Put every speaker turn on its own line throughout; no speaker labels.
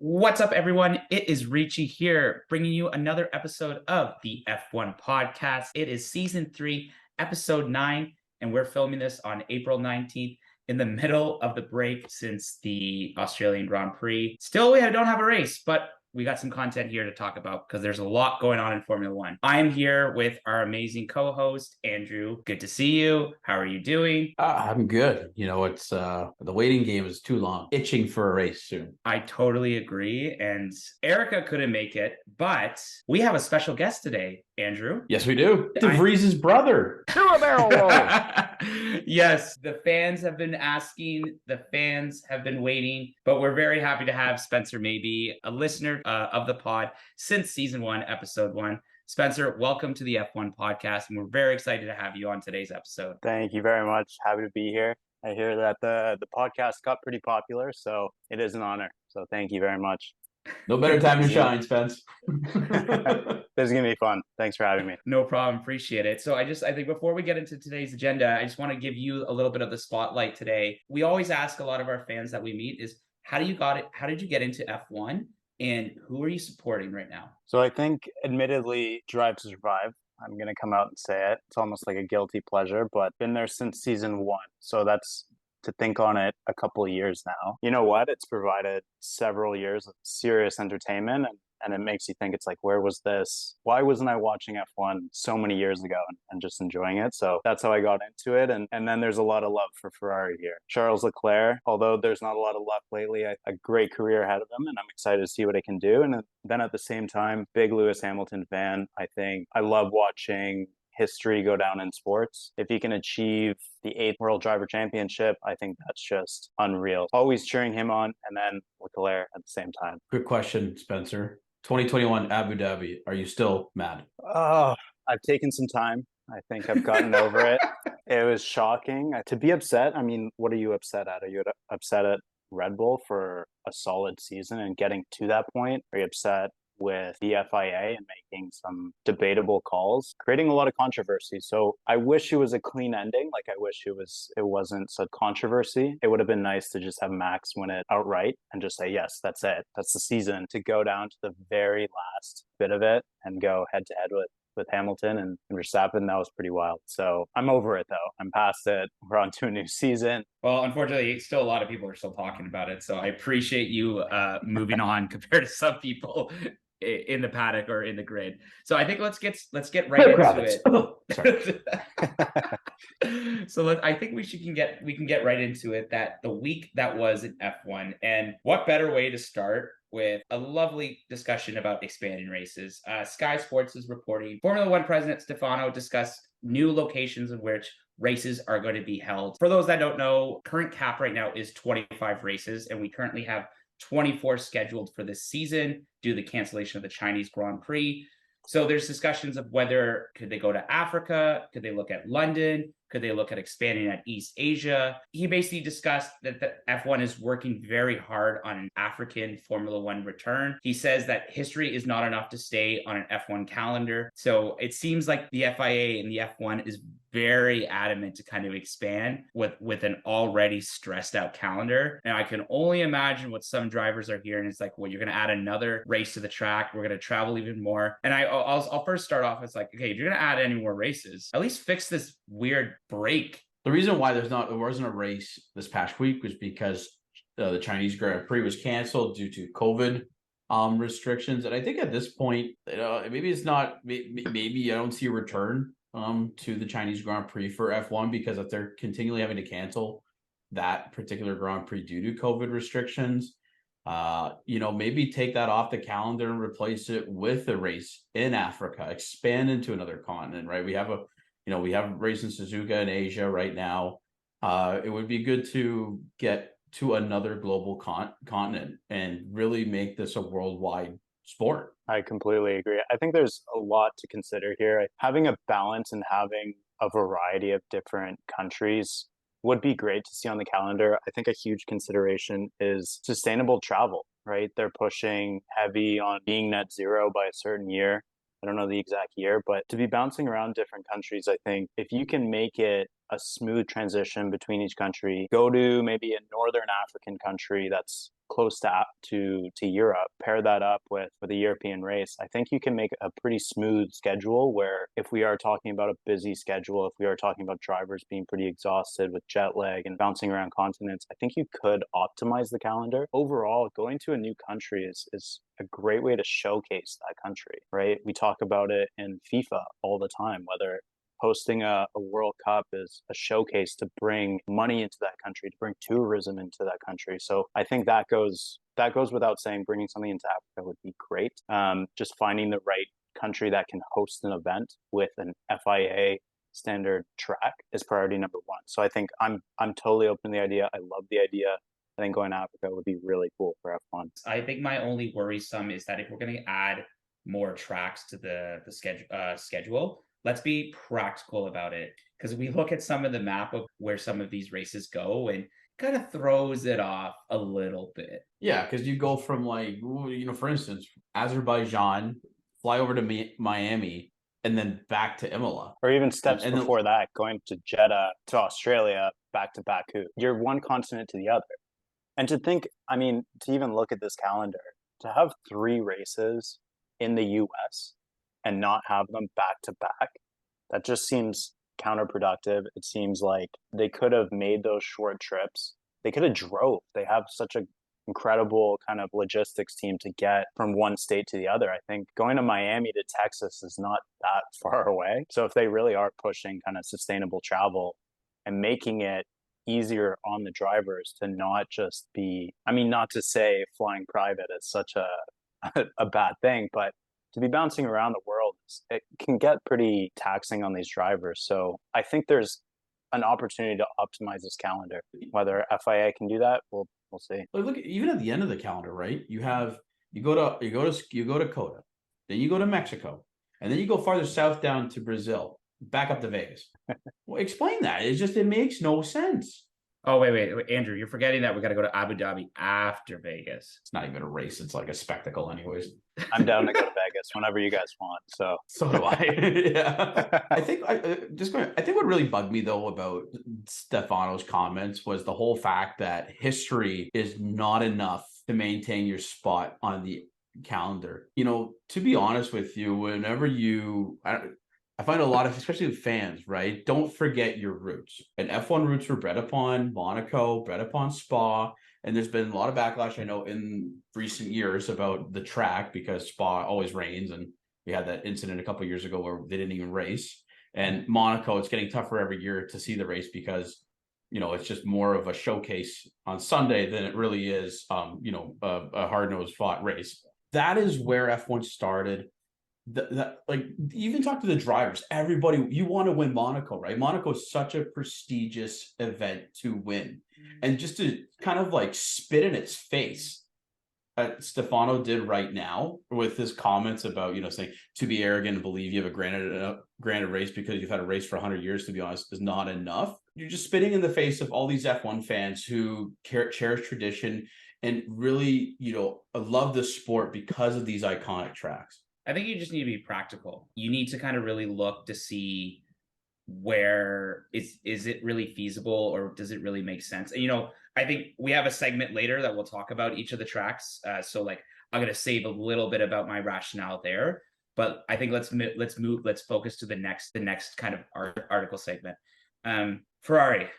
What's up, everyone? It is Ricci here, bringing you another episode of the F1 podcast. It is season 3, episode 9, and we're filming this on April 19th in the middle of the break since the Australian Grand Prix. Still, we don't have a race, but we got some content here to talk about because there's a lot going on in Formula One. I'm here with our amazing co-host, Andrew. Good to see you. How are you doing?
I'm good. It's the waiting game is too long. Itching for a race soon.
I totally agree. And Erica couldn't make it, but we have a special guest today, Andrew.
Yes, we do. De Vries's brother.
Do a barrel roll.
Yes, the fans have been asking, the fans have been waiting, but we're very happy to have Spencer Maybe, a listener of the pod since season 1, episode 1. Spencer, welcome to the F1 podcast, and we're very excited to have you on today's episode.
Thank you very much. Happy to be here. I hear that the podcast got pretty popular, so it is an honor. So thank you very much.
No better time to shine, Spence.
This is going to be fun. Thanks for having me.
No problem. Appreciate it. So I think before we get into today's agenda, I just want to give you a little bit of the spotlight today. We always ask a lot of our fans that we meet is, how did you get into F1? And who are you supporting right now?
So I think, admittedly, Drive to Survive. I'm going to come out and say it. It's almost like a guilty pleasure, but been there since season 1. So that's, to think on it, a couple of years now. You know what? It's provided several years of serious entertainment, and it makes you think, it's like, where was this? Why wasn't I watching F1 so many years ago and just enjoying it? So that's how I got into it. And then there's a lot of love for Ferrari here. Charles Leclerc, although there's not a lot of luck lately, a great career ahead of him, and I'm excited to see what he can do. And then at the same time, big Lewis Hamilton fan. I think I love watching history go down in sports. If he can achieve the 8th World Driver Championship, I think that's just unreal. Always cheering him on, and then Leclerc at the same time.
Quick question, Spencer. 2021 Abu Dhabi. Are you still mad?
Oh, I've taken some time. I think I've gotten over it. It was shocking. To be upset, I mean, what are you upset at? Are you upset at Red Bull for a solid season and getting to that point? Are you upset with the FIA and making some debatable calls, creating a lot of controversy? So I wish it was a clean ending. Like, I wish it wasn't such controversy. It would have been nice to just have Max win it outright and just say, yes, that's it. That's the season. To go down to the very last bit of it and go head to head with Hamilton and Verstappen, that was pretty wild. So I'm over it, though. I'm past it. We're on to a new season.
Well, unfortunately, still a lot of people are still talking about it. So I appreciate you moving on compared to some people in the paddock or in the grid. So I think let's get right into it.
Oh, sorry.
So I think we can get right into it. That the week that was in F1, and what better way to start with a lovely discussion about expanding races. Sky Sports is reporting Formula One president Stefano discussed new locations in which races are going to be held. For those that don't know, current cap right now is 25 races, and we currently have 24 scheduled for this season due to the cancellation of the Chinese Grand Prix. So there's discussions of whether could they go to Africa, could they look at London, could they look at expanding at East Asia? He basically discussed that the F1 is working very hard on an African Formula One return. He says that history is not enough to stay on an F1 calendar. So it seems like the FIA and the F1 is very adamant to kind of expand with an already stressed out calendar. And I can only imagine what some drivers are hearing. It's like, well, you're going to add another race to the track. We're going to travel even more. And I'll first start off as like, okay, if you're going to add any more races, at least fix this weird break.
The reason why there wasn't a race this past week was because the Chinese Grand Prix was canceled due to COVID restrictions. And I think at this point, maybe it's not. Maybe I don't see a return to the Chinese Grand Prix for F1 because if they're continually having to cancel that particular Grand Prix due to COVID restrictions, maybe take that off the calendar and replace it with a race in Africa, expand into another continent, right? We have a race in Suzuka in Asia right now. It would be good to get to another global continent and really make this a worldwide sport.
I completely agree. I think there's a lot to consider here. Having a balance and having a variety of different countries would be great to see on the calendar. I think a huge consideration is sustainable travel, right? They're pushing heavy on being net zero by a certain year. I don't know the exact year, but to be bouncing around different countries, I think if you can make it a smooth transition between each country. Go to maybe a northern African country that's close to Europe, pair that up with a European race. I think you can make a pretty smooth schedule where if we are talking about a busy schedule, if we are talking about drivers being pretty exhausted with jet lag and bouncing around continents, I think you could optimize the calendar. Overall, going to a new country is a great way to showcase that country, right? We talk about it in FIFA all the time, whether hosting a World Cup is a showcase to bring money into that country, to bring tourism into that country. So I think that goes without saying. Bringing something into Africa would be great. Just finding the right country that can host an event with an FIA standard track is priority number one. So I think I'm totally open to the idea. I love the idea. I think going to Africa would be really cool for F1.
I think my only worrisome is that if we're going to add more tracks to the schedule, let's be practical about it, because we look at some of the map of where some of these races go and kind of throws it off a little bit.
Yeah, because you go from like, for instance, Azerbaijan, fly over to Miami, and then back to Imola.
Or even steps before that, going to Jeddah, to Australia, back to Baku. You're one continent to the other. And to think, to even look at this calendar, to have 3 races in the US and not have them back to back, that just seems counterproductive. It seems like they could have made those short trips. They could have drove. They have such an incredible kind of logistics team to get from one state to the other. I think going to Miami to Texas is not that far away. So if they really are pushing kind of sustainable travel and making it easier on the drivers to not just be, not to say flying private is such a bad thing, but to be bouncing around the world, it can get pretty taxing on these drivers. So I think there's an opportunity to optimize this calendar. Whether FIA can do that, we'll see.
Look, even at the end of the calendar, right? You go to COTA, then you go to Mexico, and then you go farther south down to Brazil, back up to Vegas. Well, explain that. It makes no sense.
Oh, wait, Andrew, you're forgetting that we got to go to Abu Dhabi after Vegas.
It's not even a race. It's like a spectacle anyways.
I'm down to go to Vegas whenever you guys want.
So do I. Yeah. I think what really bugged me though about Stefano's comments was the whole fact that history is not enough to maintain your spot on the calendar. To be honest with you, whenever I find a lot of, especially with fans, right? Don't forget your roots. And F1 roots were bred upon Monaco, bred upon Spa. And there's been a lot of backlash, I know, in recent years about the track because Spa always rains. And we had that incident a couple of years ago where they didn't even race. And Monaco, it's getting tougher every year to see the race because, it's just more of a showcase on Sunday than it really is, a hard-nosed fought race. That is where F1 started. Like even talk to the drivers, everybody, you want to win Monaco, right? Monaco is such a prestigious event to win, and just to kind of like spit in its face, Stefano did right now with his comments about saying to be arrogant and believe you have a granted race because you've had a race for 100 years, to be honest, is not enough. You're just spitting in the face of all these F1 fans who cherish tradition and really love the sport because of these iconic tracks.
I think you just need to be practical. You need to kind of really look to see where is it really feasible or does it really make sense? And, I think we have a segment later that we'll talk about each of the tracks. So like I'm going to save a little bit about my rationale there, but I think let's focus to the next kind of article segment. Ferrari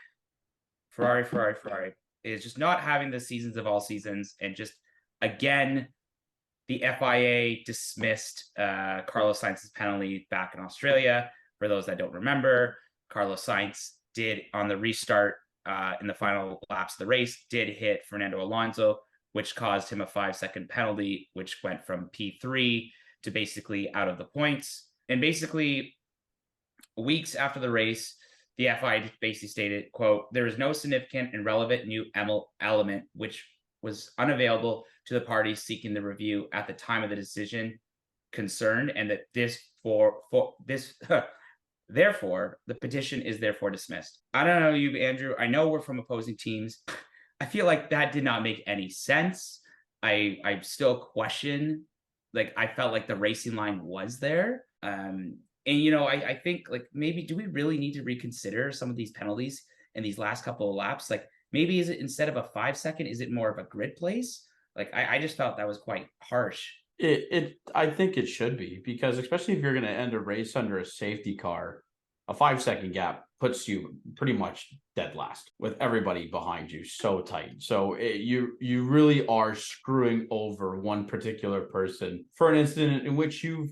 is just not having the seasons of all seasons. And just again, the FIA dismissed Carlos Sainz's penalty back in Australia. For those that don't remember, Carlos Sainz did on the restart in the final laps of the race, did hit Fernando Alonso, which caused him a 5-second penalty, which went from P3 to basically out of the points. And basically, weeks after the race, the FIA basically stated, quote, "There is no significant and relevant new element which was unavailable to the parties seeking the review at the time of the decision concerned, and that therefore the petition is therefore dismissed." I don't know you, Andrew. I know we're from opposing teams. I feel like that did not make any sense. I still question. Like I felt like the racing line was there. And, I think like maybe do we really need to reconsider some of these penalties in these last couple of laps? Like maybe is it instead of a 5 second, is it more of a grid place? Like I just felt that was quite harsh.
I think it should be, because especially if you're going to end a race under a safety car, a 5 second gap puts you pretty much dead last with everybody behind you so tight. So you really are screwing over one particular person for an incident in which you've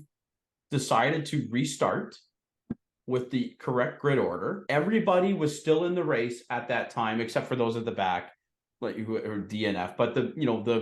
decided to restart with the correct grid order. Everybody was still in the race at that time, except for those at the back, like who or DNF. But the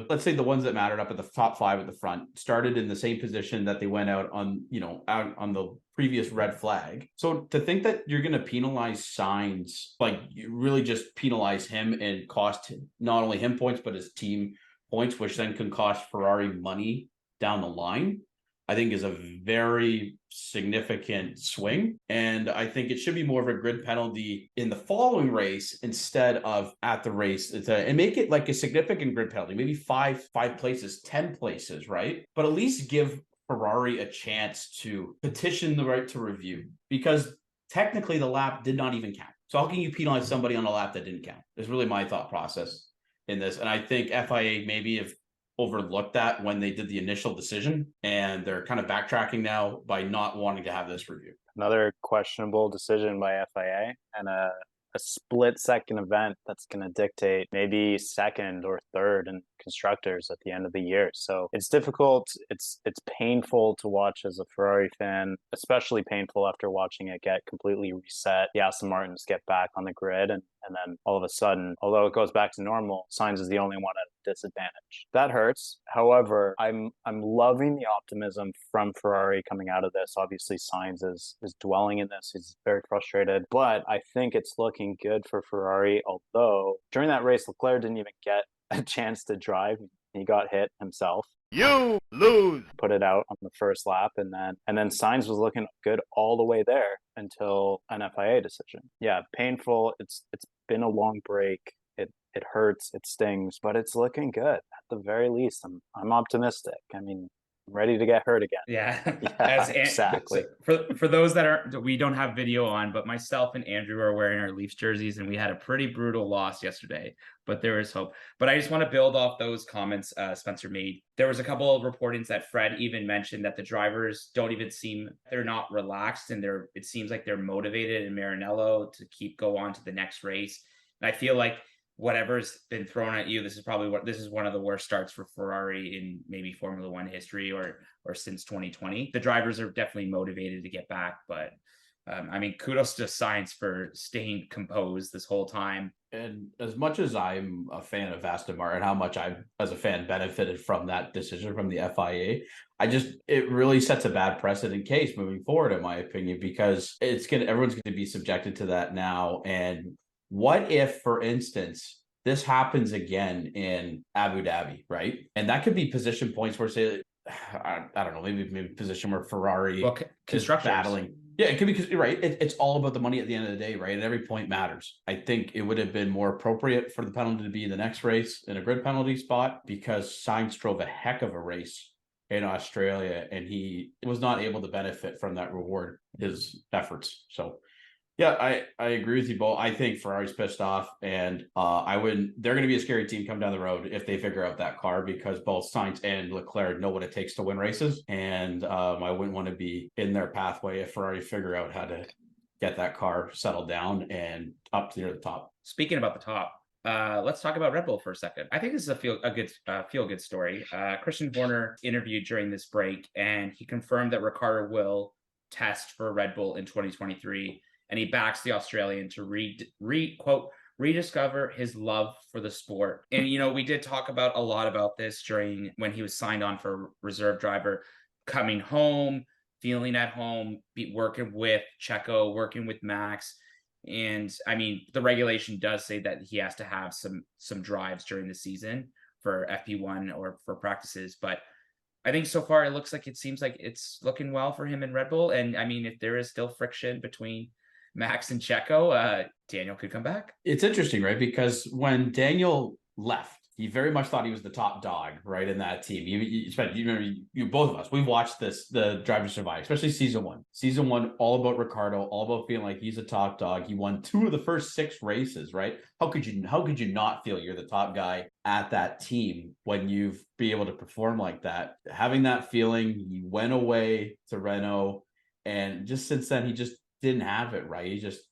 let's say the ones that mattered up at the top 5 at the front started in the same position that they went out on, out on the previous red flag. So to think that you're going to penalize Sainz, like you really just penalize him and cost not only him points, but his team points, which then can cost Ferrari money down the line, I think is a very significant swing. And I think it should be more of a grid penalty in the following race instead of at the race. And make it like a significant grid penalty, maybe five places, 10 places, right? But at least give Ferrari a chance to petition the right to review, because technically the lap did not even count. So how can you penalize somebody on a lap that didn't count? Is really my thought process in this. And I think FIA maybe have overlooked that when they did the initial decision, and they're kind of backtracking now by not wanting to have this review.
Another questionable decision by FIA, and a split-second event that's going to dictate maybe second or third in constructors at the end of the year. So it's difficult. It's painful to watch as a Ferrari fan, especially painful after watching it get completely reset. The Aston Martins get back on the grid, and then all of a sudden, although it goes back to normal, Sainz is the only one at a disadvantage. That hurts. However, I'm loving the optimism from Ferrari coming out of this. Obviously, Sainz is dwelling in this. He's very frustrated, but I think it's looking good for Ferrari. Although during that race, Leclerc didn't even get a chance to drive. He got hit himself.
You lose.
Put it out on the first lap, and then Sainz was looking good all the way there until an FIA decision. Yeah, painful. It's been a long break. It hurts, it stings, but it's looking good. At the very least, I'm optimistic. I mean, I'm ready to get hurt again.
Yeah,
exactly.
For those that we don't have video on, but myself and Andrew are wearing our Leafs jerseys, and we had a pretty brutal loss yesterday, but there is hope. But I just want to build off those comments Spencer made. There was a couple of reportings that Fred even mentioned that the drivers don't even they're not relaxed, and it seems like they're motivated in Maranello to go on to the next race. And I feel like whatever's been thrown at you, this is one of the worst starts for Ferrari in maybe Formula One history or since 2020. The drivers are definitely motivated to get back, but I mean, kudos to Sainz for staying composed this whole time.
And as much as I'm a fan of Aston Martin, how much I, as a fan, benefited from that decision from the FIA, it really sets a bad precedent case moving forward, in my opinion, because everyone's going to be subjected to that now. And what if, for instance, this happens again in Abu Dhabi, right? And that could be position points where, say, I don't know, maybe position where Ferrari is battling. Yeah, it could be, right. It's all about the money at the end of the day, right? And every point matters. I think it would have been more appropriate for the penalty to be in the next race in a grid penalty spot, because Sainz drove a heck of a race in Australia, and he was not able to benefit from that reward, his efforts. So yeah, I agree with you both. I think Ferrari's pissed off, and they're going to be a scary team come down the road if they figure out that car, because both Sainz and Leclerc know what it takes to win races. And I wouldn't want to be in their pathway if Ferrari figure out how to get that car settled down and up near the top.
Speaking about the top, let's talk about Red Bull for a second. I think this is a feel good story. Christian Horner interviewed during this break, and he confirmed that Ricciardo will test for Red Bull in 2023. And he backs the Australian to rediscover his love for the sport. And, we did talk about a lot about this when he was signed on for reserve driver, coming home, feeling at home, working with Checo, working with Max. And I mean, the regulation does say that he has to have some drives during the season for FP1 or for practices. But I think so far it seems like it's looking well for him in Red Bull. And I mean, if there is still friction between Max and Checo, Daniel could come back.
It's interesting, right? Because when Daniel left, he very much thought he was the top dog, right, in that team. You remember, both of us, we've watched the Drive to Survive, especially season one. Season one, all about Ricciardo, all about feeling like he's a top dog. He won 2 of the first 6 races, right? How could you not feel you're the top guy at that team when you've be able to perform like that? Having that feeling, he went away to Renault, and just since then, he just didn't have it, right?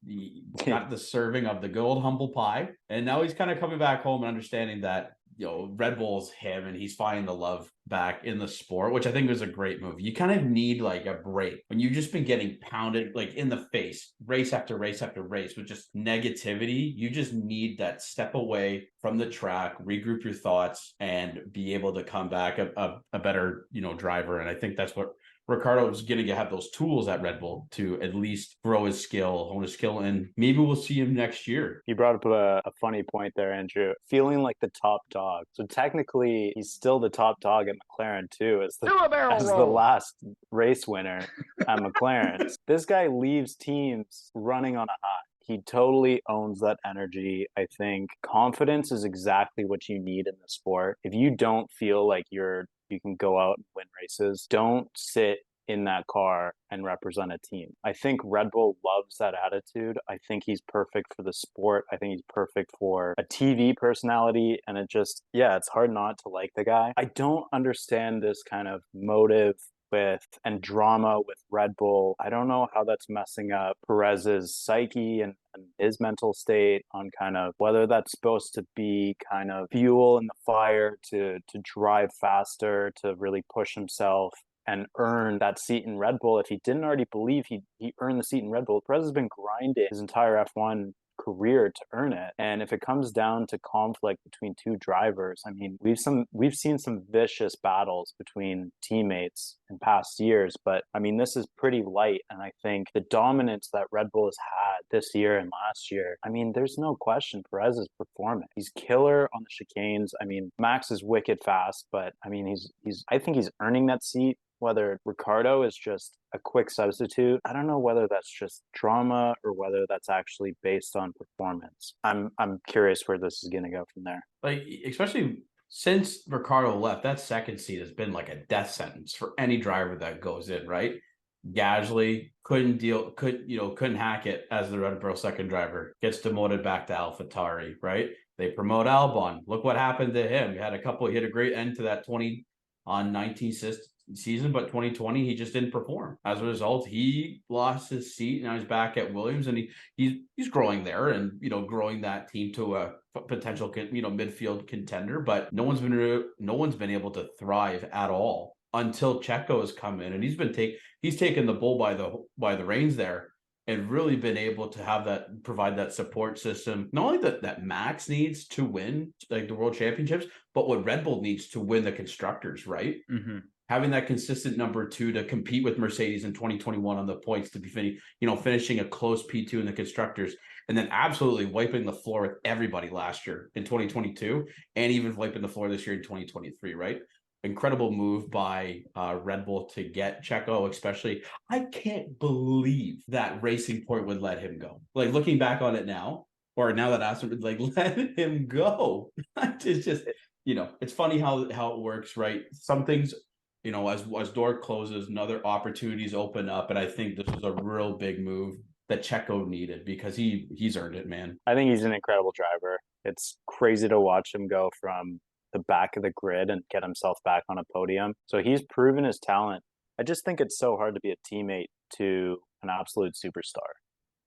He got the serving of the good old humble pie, and now he's kind of coming back home and understanding that, Red Bull's him, and he's finding the love back in the sport, which I think was a great move. You kind of need like a break when you've just been getting pounded like in the face, race after race after race, with just negativity. You just need that step away from the track, regroup your thoughts, and be able to come back a better, driver. And I think that's what Ricciardo is going to have those tools at Red Bull to at least grow his skill, hone his skill, and maybe we'll see him next year.
You brought up a funny point there, Andrew. Feeling like the top dog. So technically, he's still the top dog at McLaren too, as the last race winner at McLaren. This guy leaves teams running on a high. He totally owns that energy. I think confidence is exactly what you need in the sport. If you don't feel like you can go out and win races, don't sit in that car and represent a team. I think Red Bull loves that attitude. I think he's perfect for the sport. I think he's perfect for a TV personality. And it's hard not to like the guy. I don't understand this kind of motive and drama with Red Bull. I don't know how that's messing up Perez's psyche and his mental state, on kind of whether that's supposed to be kind of fuel in the fire to drive faster, to really push himself and earn that seat in Red Bull. If he didn't already believe he earned the seat in Red Bull, Perez has been grinding his entire F1 career to earn it. And if it comes down to conflict between 2 drivers, I mean, we've seen some vicious battles between teammates in past years, but I mean, this is pretty light. And I think the dominance that Red Bull has had this year and last year, I mean, there's no question Perez is performing. He's killer on the chicanes. I mean, Max is wicked fast, but I mean, I think he's earning that seat. Whether Ricciardo is just a quick substitute, I don't know whether that's just drama or whether that's actually based on performance. I'm curious where this is going to go from there.
Like, especially since Ricciardo left, that second seat has been like a death sentence for any driver that goes in, right? Gasly couldn't hack it as the Red Bull second driver, gets demoted back to AlphaTauri, right? They promote Albon. Look what happened to him. He had a great end to that 2019 season, but 2020 he just didn't perform. As a result, he lost his seat. Now he's back at Williams, and he's growing there, and growing that team to a potential midfield contender. But no one's been able to thrive at all until Checo has come in, and he's taken the bull by the reins there, and really been able to provide that support system, not only that Max needs to win like the world championships, but what Red Bull needs to win the constructors, right?
Mm-hmm.
Having that consistent number 2 to compete with Mercedes in 2021 on the points, to be finishing a close P2 in the constructors, and then absolutely wiping the floor with everybody last year in 2022, and even wiping the floor this year in 2023, right? Incredible move by Red Bull to get Checo, especially. I can't believe that Racing Point would let him go. Like, looking back on it now, or now that Aston would let him go. It's just, it's funny how it works, right? Some things, as door closes and other opportunities open up, and I think this was a real big move that Checo needed, because he's earned it, man.
I think he's an incredible driver. It's crazy to watch him go from the back of the grid and get himself back on a podium. So he's proven his talent. I just think it's so hard to be a teammate to an absolute superstar.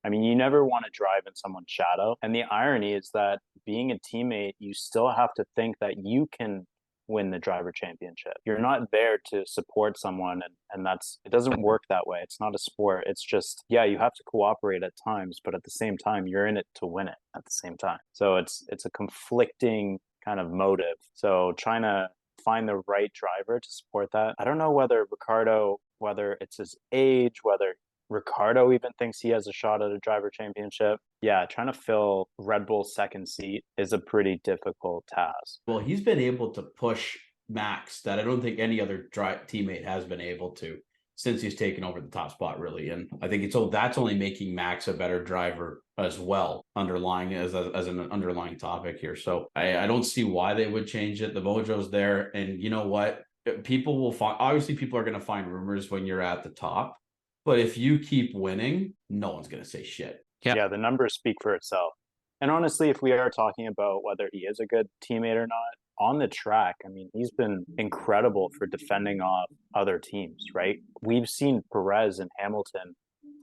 I mean, you never want to drive in someone's shadow. And the irony is that being a teammate, you still have to think that you can win the driver championship. You're not there to support someone, and it doesn't work that way. It's not a sport. It's just, yeah, you have to cooperate at times, but at the same time, you're in it to win it at the same time. So it's a conflicting kind of motive. So trying to find the right driver to support that. I don't know whether it's his age, whether Ricciardo even thinks he has a shot at a driver championship. Yeah, trying to fill Red Bull's second seat is a pretty difficult task.
Well, he's been able to push Max that I don't think any other teammate has been able to. since he's taken over the top spot, really. And I think that's only making Max a better driver as well, underlying as an underlying topic here. So I don't see why they would change it. The mojo's there, and you know what? People will find, obviously people are going to find rumors when you're at the top, but if you keep winning, no one's going to say shit.
Yeah, the numbers speak for itself. And honestly, if we are talking about whether he is a good teammate or not, on the track, I mean, he's been incredible for defending off other teams, right? We've seen Perez and Hamilton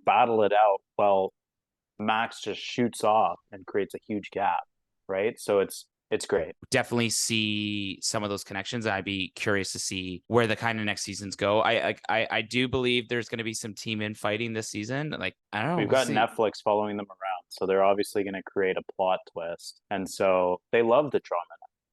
battle it out while Max just shoots off and creates a huge gap, right? So it's great.
Definitely see some of those connections. I'd be curious to see where the kind of next seasons go. I do believe there's going to be some team infighting this season. Like, I don't know.
We've got Netflix following them around, so they're obviously going to create a plot twist. And so they love the drama,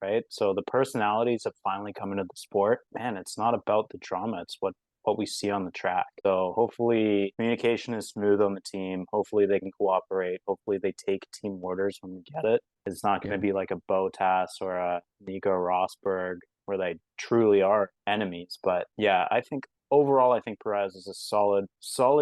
right? So the personalities have finally come into the sport. Man, it's not about the drama. It's what we see on the track. So hopefully communication is smooth on the team. Hopefully they can cooperate. Hopefully they take team orders when we get it. It's not going to be like a Bottas or a Nico Rosberg where they truly are enemies. But yeah, I think overall, I think Perez is a solid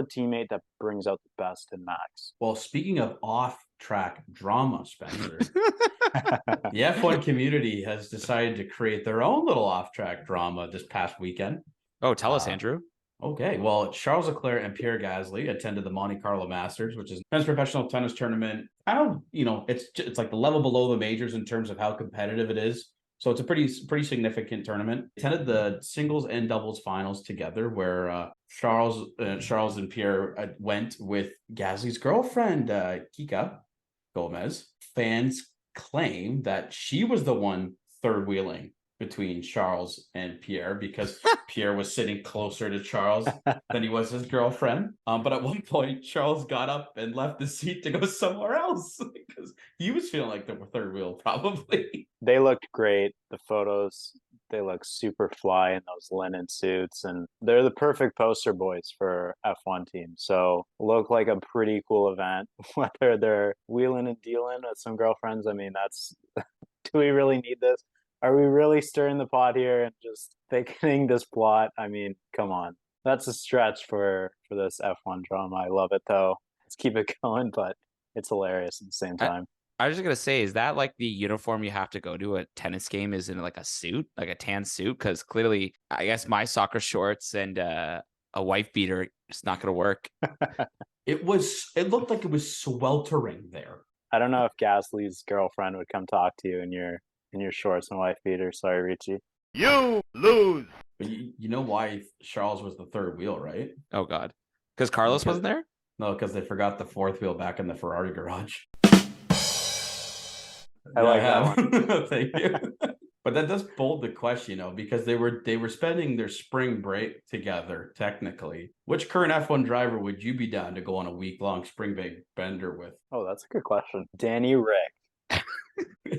teammate that brings out the best in Max.
Well, speaking of off-track drama, Spencer, the F1 community has decided to create their own little off-track drama this past weekend.
Oh, tell us, Andrew.
Okay, well, Charles Leclerc and Pierre Gasly attended the Monte Carlo Masters, which is a men's professional tennis tournament. I don't, it's like the level below the majors in terms of how competitive it is. So it's a pretty significant tournament. Attended the singles and doubles finals together, where Charles and Pierre went with Gasly's girlfriend, Kika Gomez. Fans claim that she was the one third wheeling between Charles and Pierre because Pierre was sitting closer to Charles than he was his girlfriend. But at one point, Charles got up and left the seat to go somewhere else because he was feeling like the third wheel, probably.
They looked great. The photos, they look super fly in those linen suits, and they're the perfect poster boys for F1 teams. So look like a pretty cool event, whether they're wheeling and dealing with some girlfriends. I mean, do we really need this? Are we really stirring the pot here and just thickening this plot? I mean, come on. That's a stretch for this F1 drama. I love it, though. Let's keep it going, but it's hilarious at the same time.
I was just going to say, is that like the uniform you have to go to a tennis game is in like a suit, like a tan suit? Because clearly, I guess my soccer shorts and a wife beater is not going to work.
It looked like it was sweltering there.
I don't know if Gasly's girlfriend would come talk to you in your shorts and wife beater. Sorry, Richie.
You lose.
But you know why Charles was the third wheel, right?
Oh, God. Because Carlos wasn't there?
No, because they forgot the fourth wheel back in the Ferrari garage.
I like that one.
Thank you. But that does bold the question, because they were spending their spring break together, technically. Which current F1 driver would you be down to go on a week-long spring break bender with?
Oh, that's a good question. Danny Rick.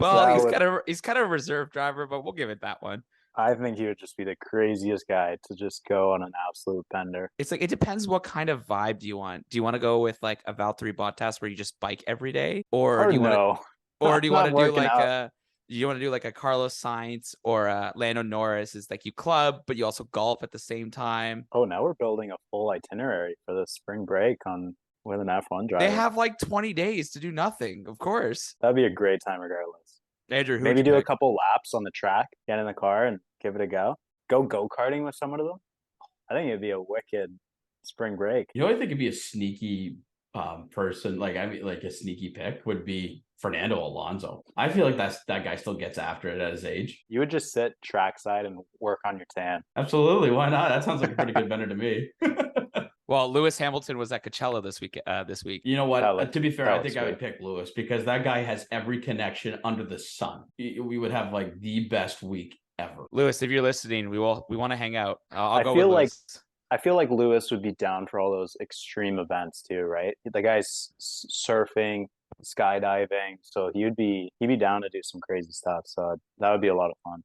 Well, he's kind of a reserve driver, but we'll give it that one.
I think he would just be the craziest guy to just go on an absolute bender.
It's like, it depends what kind of vibe do you want. Do you want to go with like a Valtteri Bottas where you just bike every day, or do you want to do like a Carlos Sainz or a Lando Norris? Is like you club, but you also golf at the same time.
Oh, now we're building a full itinerary for the spring break with an F1 driver.
They have like 20 days to do nothing, of course.
That'd be a great time regardless.
Andrew,
maybe do a couple laps on the track, get in the car and give it a go. Go-karting with someone of them. I think it'd be a wicked spring break.
I think it'd be a sneaky person, like a sneaky pick would be Fernando Alonso. I feel like that guy still gets after it at his age.
You would just sit trackside and work on your tan.
Absolutely, why not? That sounds like a pretty good bender to me.
Well, Lewis Hamilton was at Coachella this week.
You know what? To be fair, I think I would pick Lewis because that guy has every connection under the sun. We would have like the best week ever.
Lewis, if you're listening, we want to hang out.
I feel like Lewis would be down for all those extreme events too, right? The guy's surfing, skydiving, so he'd be down to do some crazy stuff. So that would be a lot of fun.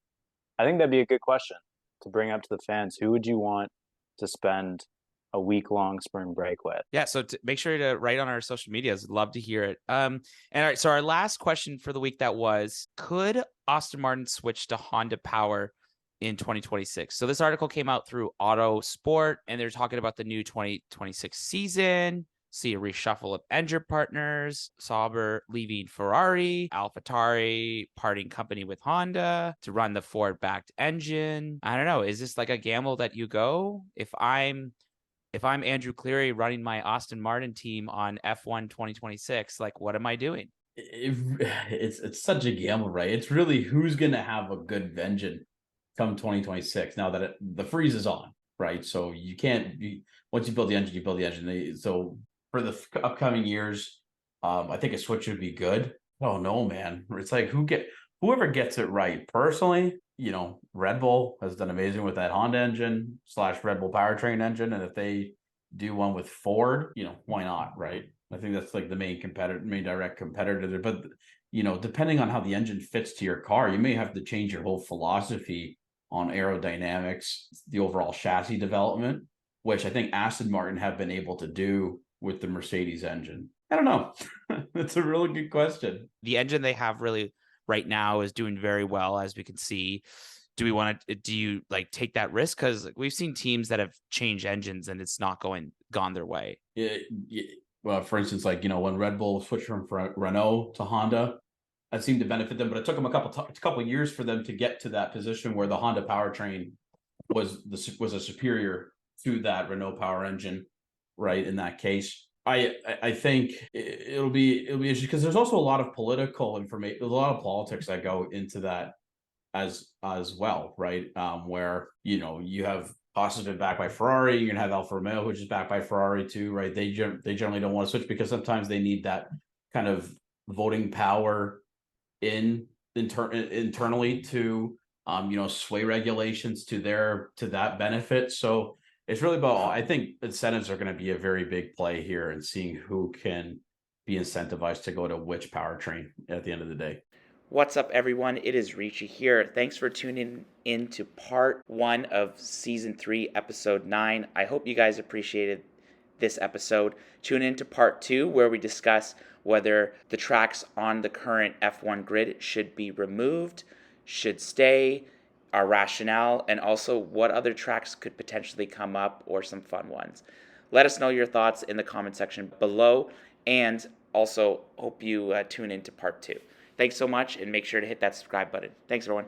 I think that'd be a good question to bring up to the fans. Who would you want to spend a week-long spring break with?
Yeah, so make sure to write on our social medias. Love to hear it. And all right, so our last question for the week, that was, could Aston Martin switch to Honda power in 2026. So this article came out through Auto Sport, and they're talking about the new 2026 season. See a reshuffle of engine partners, Sauber leaving Ferrari, AlphaTauri parting company with Honda to run the Ford-backed engine. I don't know. Is this like a gamble that you go? If I'm Andrew Cleary running my Aston Martin team on F1 2026, like what am I doing?
It's such a gamble, right? It's really who's going to have a good engine come 2026. Now that the freeze is on, right? So you can't once you build the engine, you build the engine. So for the upcoming years, I think a switch would be good. Oh no, man! It's like whoever gets it right. Personally, Red Bull has done amazing with that Honda engine / Red Bull powertrain engine, and if they do one with Ford, why not, right? I think that's like the main direct competitor there. But depending on how the engine fits to your car, you may have to change your whole philosophy on aerodynamics, the overall chassis development, which I think Aston Martin have been able to do with the Mercedes engine. I don't know. That's a really good question.
The engine they have really right now is doing very well, as we can see. Do you like take that risk? Because we've seen teams that have changed engines and it's not gone their way.
Yeah. Well, for instance, like, when Red Bull switched from Renault to Honda, that seemed to benefit them, but it took them a couple years for them to get to that position where the Honda powertrain was a superior to that Renault power engine, right? In that case, I think it'll be interesting because there's also a lot of political information, a lot of politics that go into that as well, right? Where you have Haas been backed by Ferrari, you're gonna have Alfa Romeo, which is backed by Ferrari too, right? They generally don't want to switch because sometimes they need that kind of voting power internally to sway regulations to that benefit. So it's really about, I think incentives are going to be a very big play here and seeing who can be incentivized to go to which powertrain at the end of the day.
What's up, everyone? It is Ricci here. Thanks for tuning in to part 1 of season 3, episode 9. I hope you guys appreciated this episode. Tune in to part 2, where we discuss whether the tracks on the current F1 grid should be removed, should stay, our rationale, and also what other tracks could potentially come up or some fun ones. Let us know your thoughts in the comment section below, and also hope you tune in to part 2. Thanks so much, and make sure to hit that subscribe button. Thanks, everyone.